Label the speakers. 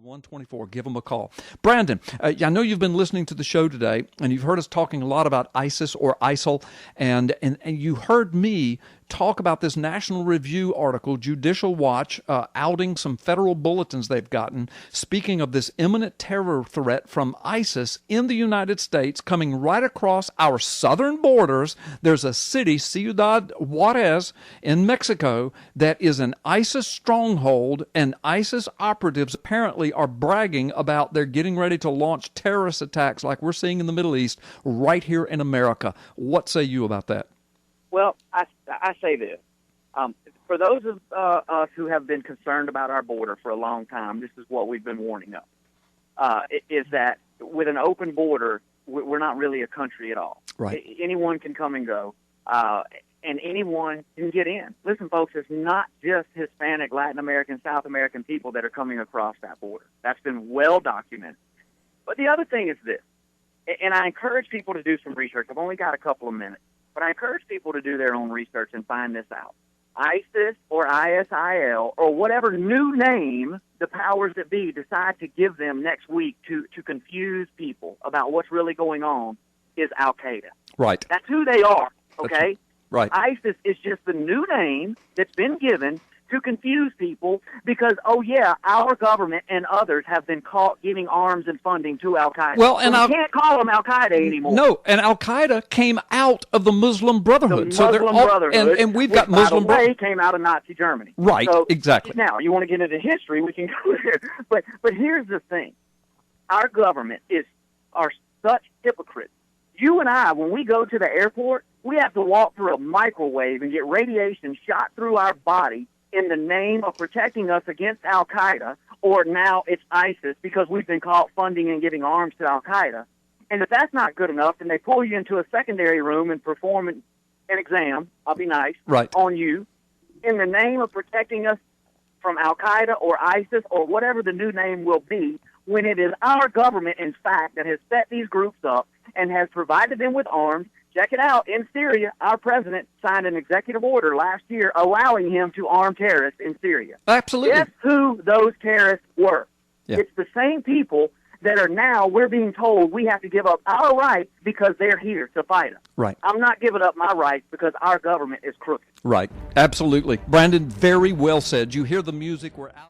Speaker 1: 124. Give them a call. Brandon, I know you've been listening to the show today, and you've heard us talking a lot about ISIS or ISIL, and you heard me talk about this National Review article, Judicial Watch, outing some federal bulletins they've gotten, speaking of this imminent terror threat from ISIS in the United States coming right across our southern borders. There's a city, Ciudad Juarez, in Mexico, that is an ISIS stronghold, and ISIS operatives apparently are bragging about they're getting ready to launch terrorist attacks like we're seeing in the Middle East right here in America. What say you about that?
Speaker 2: Well, I say this. For those of us who have been concerned about our border for a long time, this is what we've been warning of, is that with an open border, we're not really a country at all.
Speaker 1: Right.
Speaker 2: Anyone can come and go, and anyone can get in. Listen, folks, it's not just Hispanic, Latin American, South American people that are coming across that border. That's been well documented. But the other thing is this, and I encourage people to do some research. I've only got a couple of minutes. But I encourage people to do their own research and find this out. ISIS or ISIL or whatever new name the powers that be decide to give them next week to confuse people about what's really going on is Al-Qaeda.
Speaker 1: Right.
Speaker 2: That's who they are, okay?
Speaker 1: Right.
Speaker 2: ISIS is just the new name that's been given to confuse people because, oh, yeah, our government and others have been caught giving arms and funding to Al-Qaeda.
Speaker 1: Well, and
Speaker 2: we can't call them Al-Qaeda anymore.
Speaker 1: No, and Al-Qaeda came out of the Muslim Brotherhood.
Speaker 2: The Muslim Brotherhood,
Speaker 1: and we've got Muslim
Speaker 2: Brotherhood. Came out of Nazi Germany.
Speaker 1: Right,
Speaker 2: so,
Speaker 1: exactly.
Speaker 2: Now, you want to get into history, we can go there. But here's the thing. Our government are such hypocrites. You and I, when we go to the airport, we have to walk through a microwave and get radiation shot through our body in the name of protecting us against Al-Qaeda, or now it's ISIS because we've been caught funding and giving arms to Al-Qaeda. And if that's not good enough, then they pull you into a secondary room and perform an exam, I'll be nice,
Speaker 1: right,
Speaker 2: on you in the name of protecting us from Al-Qaeda or ISIS or whatever the new name will be, when it is our government, in fact, that has set these groups up and has provided them with arms. Check it out. In Syria, our president signed an executive order last year allowing him to arm terrorists in Syria.
Speaker 1: Absolutely.
Speaker 2: Guess who those terrorists were?
Speaker 1: Yeah.
Speaker 2: It's the same people that are now, we're being told we have to give up our rights because they're here to fight us.
Speaker 1: Right.
Speaker 2: I'm not giving up my rights because our government is crooked.
Speaker 1: Right. Absolutely. Brandon, very well said. You hear the music. We're out.